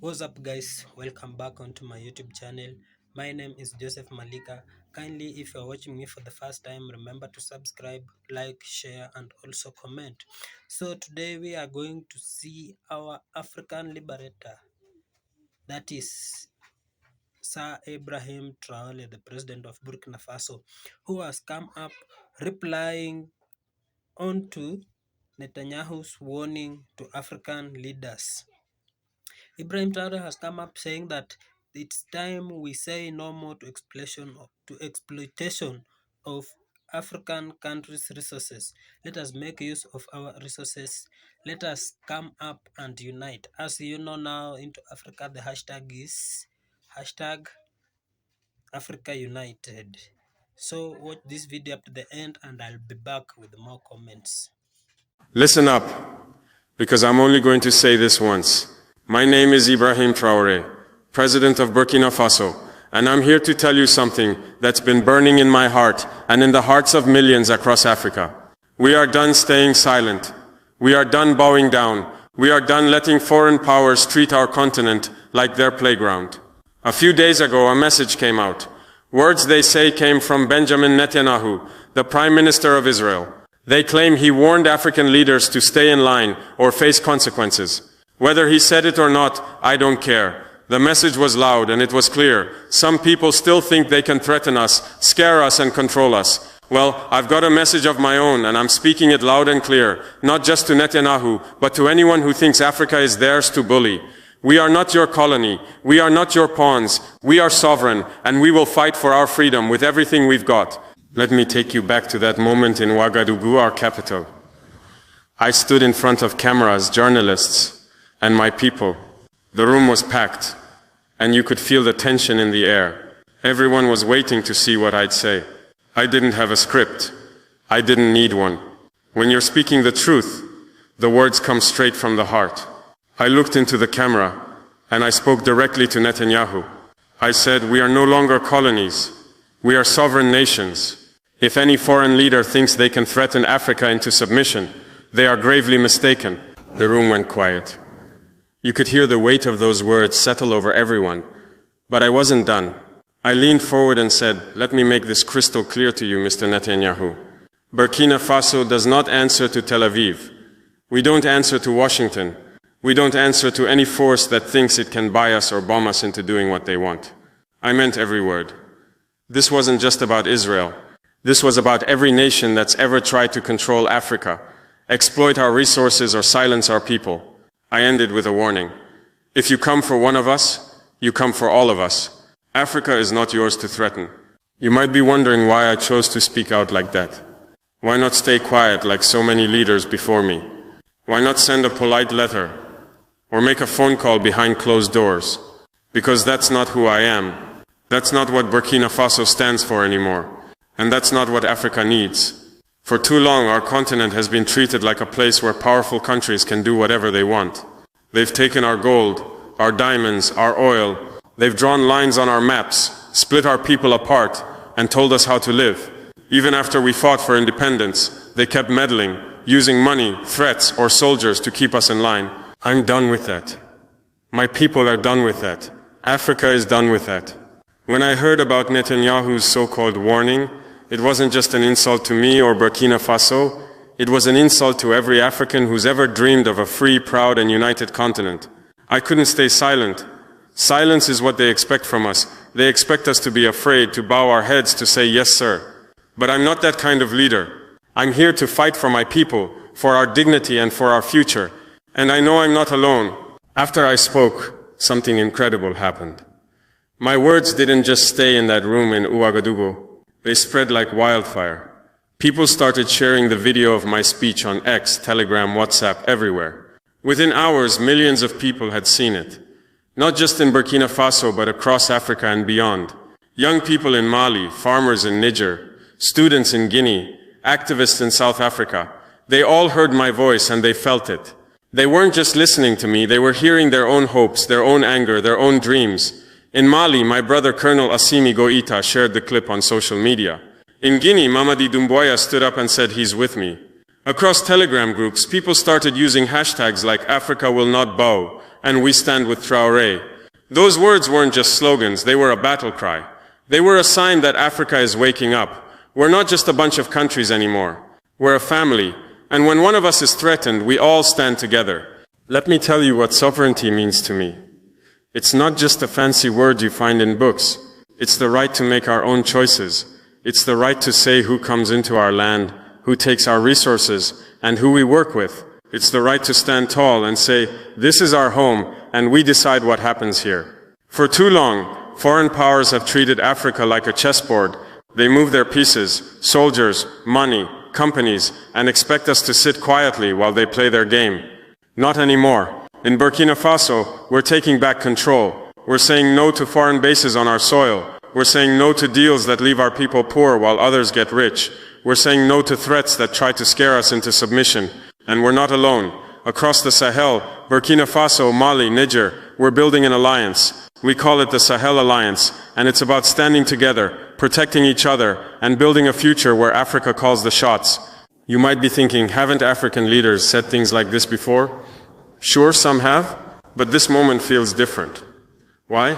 What's up guys, welcome back onto my YouTube channel. My name is Joseph Malika. Kindly, if you're watching me for the first time, remember to subscribe, like, share and also comment. So today we are going to see our African liberator, that is Sir Ibrahim Traore, the president of Burkina Faso, who has come up replying onto Netanyahu's warning to African leaders. Ibrahim Traore has come up saying that it's time we say no more to exploitation of African countries' resources. Let us make use of our resources. Let us come up and unite. As you know now, into Africa, the hashtag is hashtag Africa United. So watch this video up to the end and I'll be back with more comments. Listen up, because I'm only going to say this once. My name is Ibrahim Traore, President of Burkina Faso, and I'm here to tell you something that's been burning in my heart and in the hearts of millions across Africa. We are done staying silent. We are done bowing down. We are done letting foreign powers treat our continent like their playground. A few days ago, a message came out. Words, they say, came from Benjamin Netanyahu, the Prime Minister of Israel. They claim he warned African leaders to stay in line or face consequences. Whether he said it or not, I don't care. The message was loud and it was clear. Some people still think they can threaten us, scare us and control us. Well, I've got a message of my own and I'm speaking it loud and clear, not just to Netanyahu, but to anyone who thinks Africa is theirs to bully. We are not your colony. We are not your pawns. We are sovereign and we will fight for our freedom with everything we've got. Let me take you back to that moment in Ouagadougou, our capital. I stood in front of cameras, journalists, and my people. The room was packed, and you could feel the tension in the air. Everyone was waiting to see what I'd say. I didn't have a script. I didn't need one. When you're speaking the truth, the words come straight from the heart. I looked into the camera, and I spoke directly to Netanyahu. I said, we are no longer colonies. We are sovereign nations. If any foreign leader thinks they can threaten Africa into submission, they are gravely mistaken. The room went quiet. You could hear the weight of those words settle over everyone. But I wasn't done. I leaned forward and said, let me make this crystal clear to you, Mr. Netanyahu. Burkina Faso does not answer to Tel Aviv. We don't answer to Washington. We don't answer to any force that thinks it can buy us or bomb us into doing what they want. I meant every word. This wasn't just about Israel. This was about every nation that's ever tried to control Africa, exploit our resources or silence our people. I ended with a warning. If you come for one of us, you come for all of us. Africa is not yours to threaten. You might be wondering why I chose to speak out like that. Why not stay quiet like so many leaders before me? Why not send a polite letter or make a phone call behind closed doors? Because that's not who I am. That's not what Burkina Faso stands for anymore. And that's not what Africa needs. For too long, our continent has been treated like a place where powerful countries can do whatever they want. They've taken our gold, our diamonds, our oil. They've drawn lines on our maps, split our people apart, and told us how to live. Even after we fought for independence, they kept meddling, using money, threats, or soldiers to keep us in line. I'm done with that. My people are done with that. Africa is done with that. When I heard about Netanyahu's so-called warning, it wasn't just an insult to me or Burkina Faso. It was an insult to every African who's ever dreamed of a free, proud, and united continent. I couldn't stay silent. Silence is what they expect from us. They expect us to be afraid, to bow our heads, to say, yes, sir. But I'm not that kind of leader. I'm here to fight for my people, for our dignity and for our future. And I know I'm not alone. After I spoke, something incredible happened. My words didn't just stay in that room in Ouagadougou. They spread like wildfire. People started sharing the video of my speech on X, Telegram, WhatsApp, everywhere. Within hours, millions of people had seen it. Not just in Burkina Faso, but across Africa and beyond. Young people in Mali, farmers in Niger, students in Guinea, activists in South Africa. They all heard my voice and they felt it. They weren't just listening to me, they were hearing their own hopes, their own anger, their own dreams. In Mali, my brother Colonel Assimi Goïta shared the clip on social media. In Guinea, Mamadi Doumbouya stood up and said he's with me. Across Telegram groups, people started using hashtags like Africa will not bow, and we stand with Traore. Those words weren't just slogans, they were a battle cry. They were a sign that Africa is waking up. We're not just a bunch of countries anymore. We're a family, and when one of us is threatened, we all stand together. Let me tell you what sovereignty means to me. It's not just a fancy word you find in books. It's the right to make our own choices. It's the right to say who comes into our land, who takes our resources, and who we work with. It's the right to stand tall and say, this is our home, and we decide what happens here. For too long, foreign powers have treated Africa like a chessboard. They move their pieces, soldiers, money, companies, and expect us to sit quietly while they play their game. Not anymore. In Burkina Faso, we're taking back control. We're saying no to foreign bases on our soil. We're saying no to deals that leave our people poor while others get rich. We're saying no to threats that try to scare us into submission. And we're not alone. Across the Sahel, Burkina Faso, Mali, Niger, we're building an alliance. We call it the Sahel Alliance, and it's about standing together, protecting each other, and building a future where Africa calls the shots. You might be thinking, haven't African leaders said things like this before? Sure, some have, but this moment feels different. Why?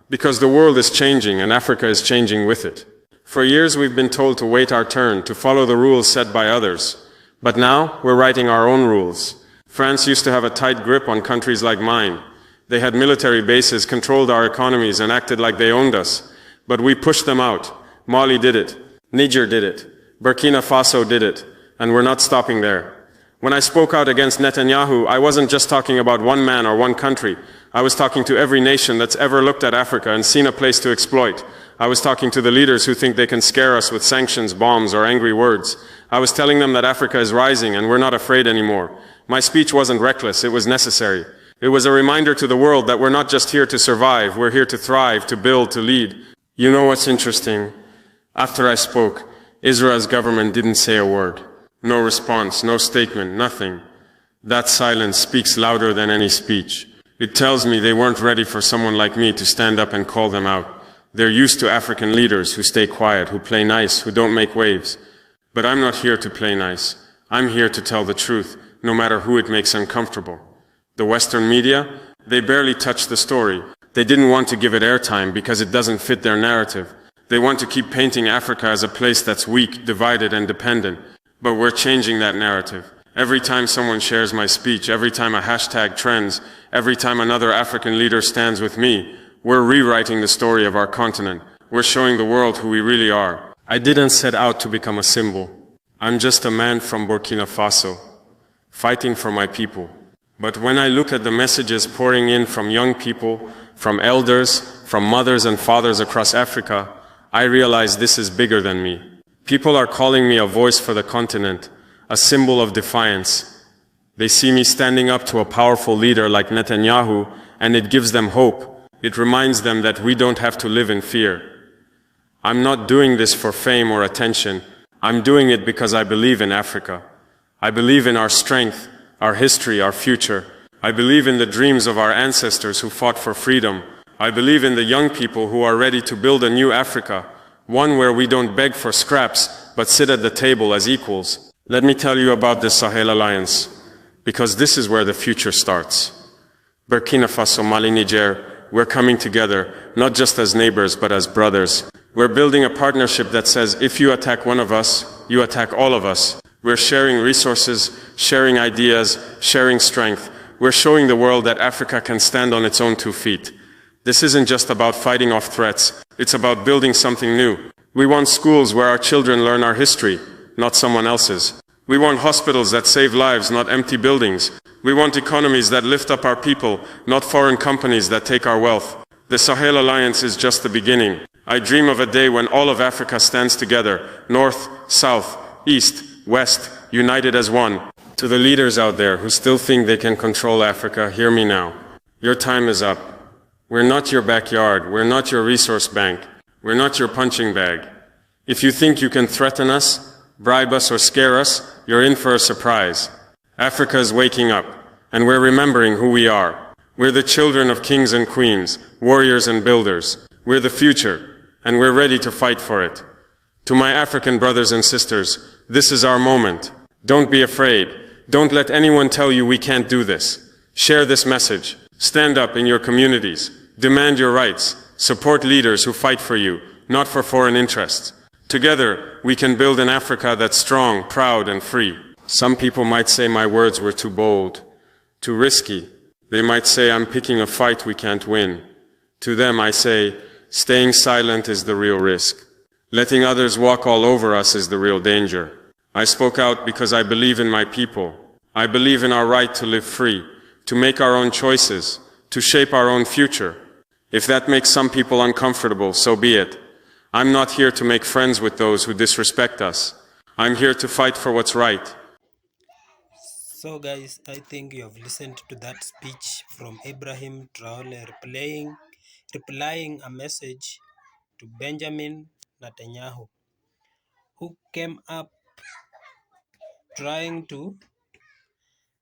Because the world is changing and Africa is changing with it. For years we've been told to wait our turn, to follow the rules set by others. But now we're writing our own rules. France used to have a tight grip on countries like mine. They had military bases, controlled our economies, and acted like they owned us. But we pushed them out. Mali did it. Niger did it. Burkina Faso did it. And we're not stopping there. When I spoke out against Netanyahu, I wasn't just talking about one man or one country. I was talking to every nation that's ever looked at Africa and seen a place to exploit. I was talking to the leaders who think they can scare us with sanctions, bombs, or angry words. I was telling them that Africa is rising and we're not afraid anymore. My speech wasn't reckless, it was necessary. It was a reminder to the world that we're not just here to survive, we're here to thrive, to build, to lead. You know what's interesting? After I spoke, Israel's government didn't say a word. No response, no statement, nothing. That silence speaks louder than any speech. It tells me they weren't ready for someone like me to stand up and call them out. They're used to African leaders who stay quiet, who play nice, who don't make waves. But I'm not here to play nice. I'm here to tell the truth, no matter who it makes uncomfortable. The Western media, they barely touched the story. They didn't want to give it airtime because it doesn't fit their narrative. They want to keep painting Africa as a place that's weak, divided, and dependent. But we're changing that narrative. Every time someone shares my speech, every time a hashtag trends, every time another African leader stands with me, we're rewriting the story of our continent. We're showing the world who we really are. I didn't set out to become a symbol. I'm just a man from Burkina Faso, fighting for my people. But when I look at the messages pouring in from young people, from elders, from mothers and fathers across Africa, I realize this is bigger than me. People are calling me a voice for the continent, a symbol of defiance. They see me standing up to a powerful leader like Netanyahu, and it gives them hope. It reminds them that we don't have to live in fear. I'm not doing this for fame or attention. I'm doing it because I believe in Africa. I believe in our strength, our history, our future. I believe in the dreams of our ancestors who fought for freedom. I believe in the young people who are ready to build a new Africa, one where we don't beg for scraps, but sit at the table as equals. Let me tell you about the Sahel Alliance, because this is where the future starts. Burkina Faso, Mali, Niger, we're coming together, not just as neighbors, but as brothers. We're building a partnership that says, if you attack one of us, you attack all of us. We're sharing resources, sharing ideas, sharing strength. We're showing the world that Africa can stand on its own 2 feet. This isn't just about fighting off threats. It's about building something new. We want schools where our children learn our history, not someone else's. We want hospitals that save lives, not empty buildings. We want economies that lift up our people, not foreign companies that take our wealth. The Sahel Alliance is just the beginning. I dream of a day when all of Africa stands together, north, south, east, west, united as one. To the leaders out there who still think they can control Africa, hear me now. Your time is up. We're not your backyard. We're not your resource bank. We're not your punching bag. If you think you can threaten us, bribe us, or scare us, you're in for a surprise. Africa is waking up, and we're remembering who we are. We're the children of kings and queens, warriors and builders. We're the future, and we're ready to fight for it. To my African brothers and sisters, this is our moment. Don't be afraid. Don't let anyone tell you we can't do this. Share this message. Stand up in your communities. Demand your rights. Support leaders who fight for you, not for foreign interests. Together, we can build an Africa that's strong, proud, and free. Some people might say my words were too bold, too risky. They might say I'm picking a fight we can't win. To them, I say, staying silent is the real risk. Letting others walk all over us is the real danger. I spoke out because I believe in my people. I believe in our right to live free, to make our own choices, to shape our own future. If that makes some people uncomfortable, so be it. I'm not here to make friends with those who disrespect us. I'm here to fight for what's right. So guys, I think you have listened to that speech from Ibrahim Traore replying a message to Benjamin Netanyahu, who came up trying to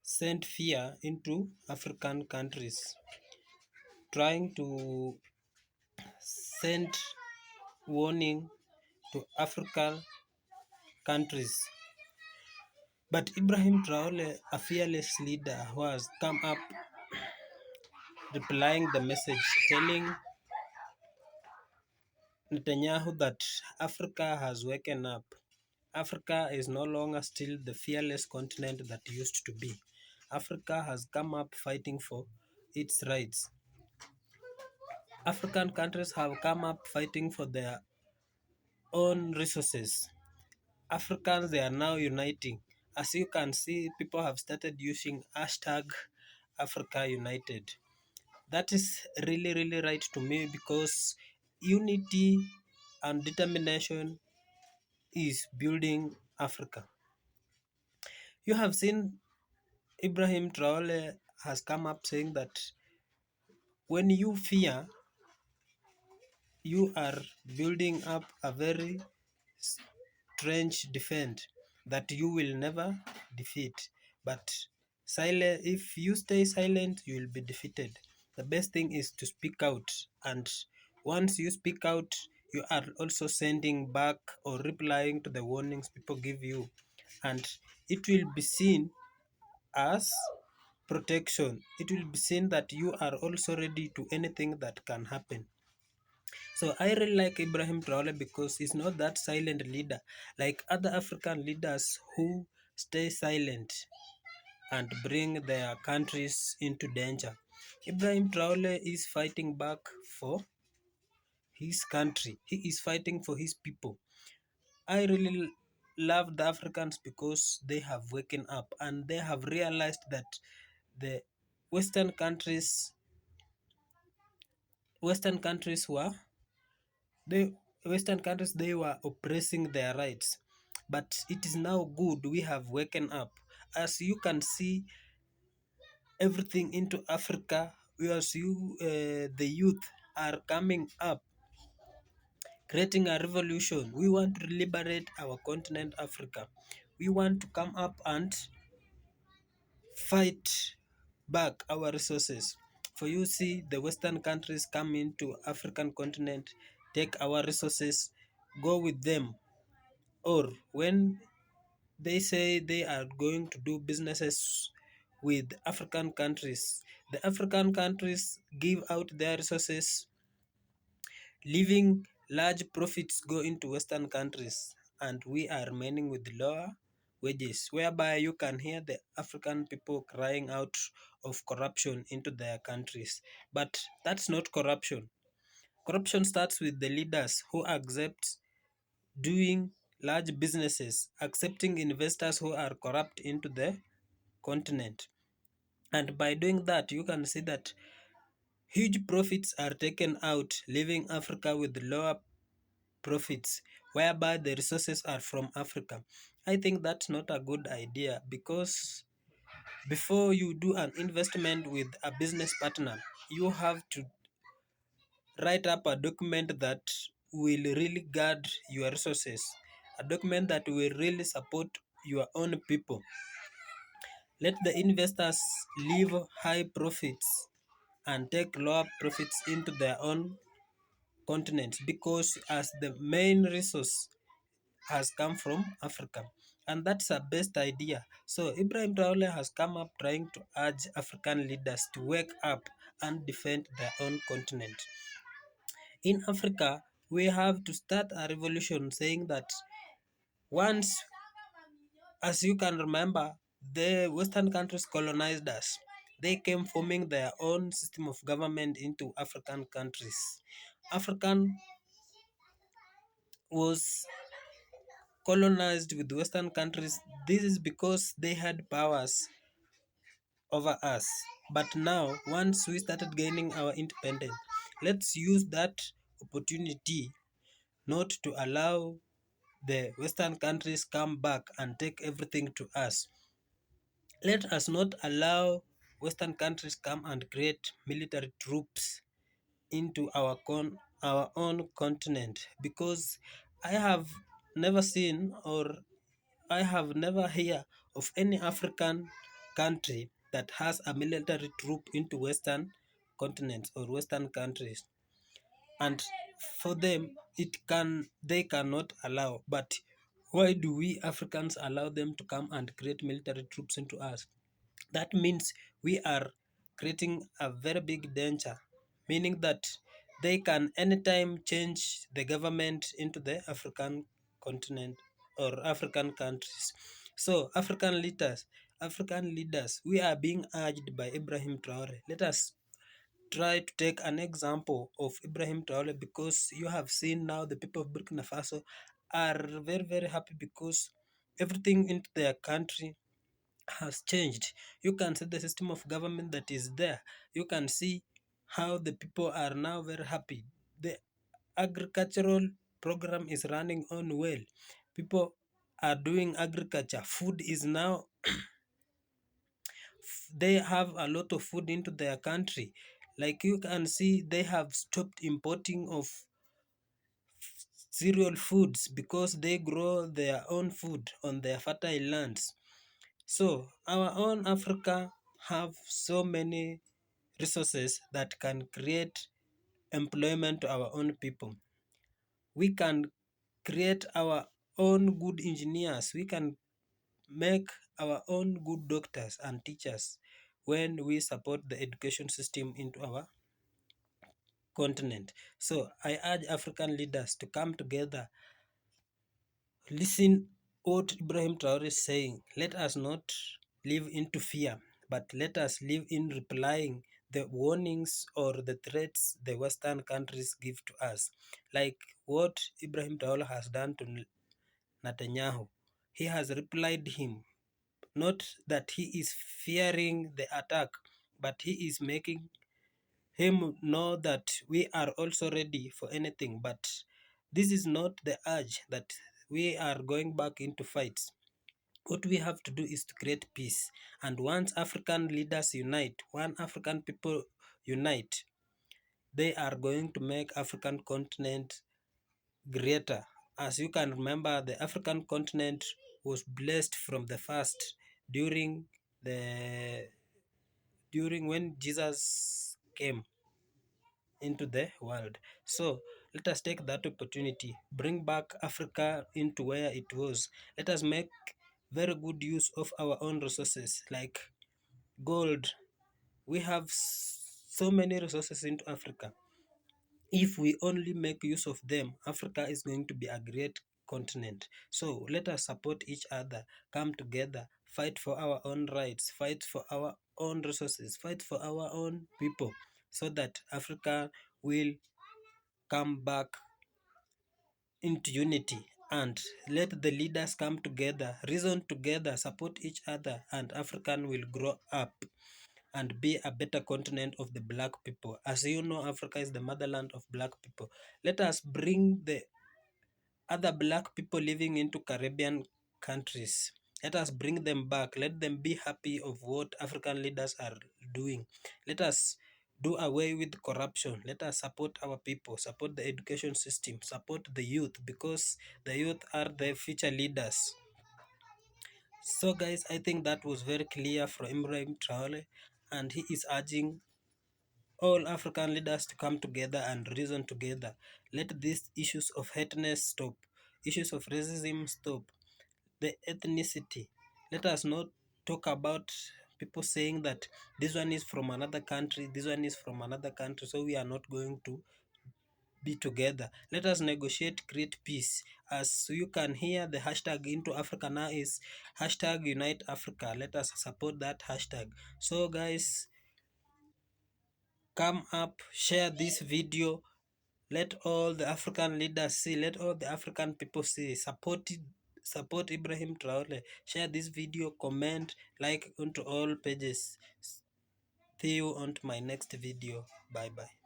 send fear into African countries, trying to send warning to African countries. But Ibrahim Traore, a fearless leader who has come up replying the message, telling Netanyahu that Africa has waken up. Africa is no longer still the fearless continent that used to be. Africa has come up fighting for its rights. African countries have come up fighting for their own resources. Africans, they are now uniting. As you can see, people have started using hashtag Africa United. That is really, really right to me, because unity and determination is building Africa. You have seen Ibrahim Traore has come up saying that when you fear, you are building up a very strange defense that you will never defeat. But silent, if you stay silent, you will be defeated. The best thing is to speak out, and once you speak out, you are also sending back or replying to the warnings people give you, and it will be seen as protection. It will be seen that you are also ready to anything that can happen. So I really like Ibrahim Traore because he's not that silent leader like other African leaders who stay silent and bring their countries into danger. Ibrahim Traore is fighting back for his country. He is fighting for his people. I really love the Africans because they have waken up and they have realized that the Western countries Western countries were the Western countries, they were oppressing their rights. But it is now good we have waken up. As you can see, everything into Africa, as the youth are coming up, creating a revolution. We want to liberate our continent, Africa. We want to come up and fight back our resources. For you see, the Western countries come into African continent, take our resources, go with them, or when they say they are going to do businesses with African countries, the African countries give out their resources, leaving large profits go into Western countries, and we are remaining with lower wages, whereby you can hear the African people crying out of corruption into their countries. But that's not corruption. Corruption starts with the leaders who accept doing large businesses, accepting investors who are corrupt into the continent. And by doing that, you can see that huge profits are taken out, leaving Africa with lower profits, whereby the resources are from Africa. I think that's not a good idea, because before you do an investment with a business partner, you have to write up a document that will really guard your resources, a document that will really support your own people. Let the investors leave high profits and take lower profits into their own continent, because as the main resource has come from Africa. And that's a best idea. So Ibrahim Traore has come up trying to urge African leaders to wake up and defend their own continent. In Africa, we have to start a revolution saying that once, as you can remember, the Western countries colonized us. They came forming their own system of government into African countries. African was colonized with Western countries. This is because they had powers over us. But now, once we started gaining our independence, let's use that opportunity not to allow the Western countries come back and take everything to us. Let us not allow Western countries come and create military troops into our own continent, because I have never seen, or I have never heard of any African country that has a military troop into Western continents or Western countries. And for them, they cannot allow. But why do we Africans allow them to come and create military troops into us? That means we are creating a very big danger, meaning that they can anytime change the government into the African continent or African countries. So African leaders, we are being urged by Ibrahim Traore. Let us try to take an example of Ibrahim Traore, because you have seen now the people of Burkina Faso are very, very happy because everything into their country has changed. You can see the system of government that is there. You can see how the people are now very happy. The agricultural program is running on well. People are doing agriculture. Food is now, they have a lot of food into their country. Like you can see, they have stopped importing of cereal foods because they grow their own food on their fertile lands. So our own Africa have so many resources that can create employment to our own people. We can create our own good engineers. We can make our own good doctors and teachers when we support the education system into our continent. So I urge African leaders to come together. Listen what Ibrahim Traore is saying. Let us not live into fear, but let us live in replying the warnings or the threats the Western countries give to us. Like what Ibrahim Traore has done to Netanyahu. He has replied him. Not that he is fearing the attack, but he is making him know that we are also ready for anything. But this is not the urge that we are going back into fights. What we have to do is to create peace. And once African leaders unite, one African people unite, they are going to make African continent greater. As you can remember, the African continent was blessed from the first during the during when Jesus came into the world. So let us take that opportunity, bring back Africa into where it was. Let us make very good use of our own resources like gold. We have so many resources into Africa. If we only make use of them, Africa is going to be a great continent. So let us support each other, come together, fight for our own rights, fight for our own resources, fight for our own people, so that Africa will come back into unity, and let the leaders come together, reason together, support each other, and African will grow up and be a better continent of the black people. As you know, Africa is the motherland of black people. Let us bring the other black people living into Caribbean countries. Let us bring them back. Let them be happy of what African leaders are doing. Let us do away with corruption. Let us support our people, support the education system, support the youth, because the youth are the future leaders. So guys, I think that was very clear from Ibrahim Traore, and he is urging all African leaders to come together and reason together. Let these issues of hateness stop, issues of racism stop, the ethnicity. Let us not talk about people saying that this one is from another country, this one is from another country, so we are not going to be together. Let us negotiate, create peace. As you can hear, the hashtag into Africa now is hashtag Unite Africa. Let us support that hashtag. So guys, come up, share this video. Let all the African leaders see, let all the African people see. Support Ibrahim Traore. Share this video, comment, like onto all pages. See you on to my next video. Bye bye.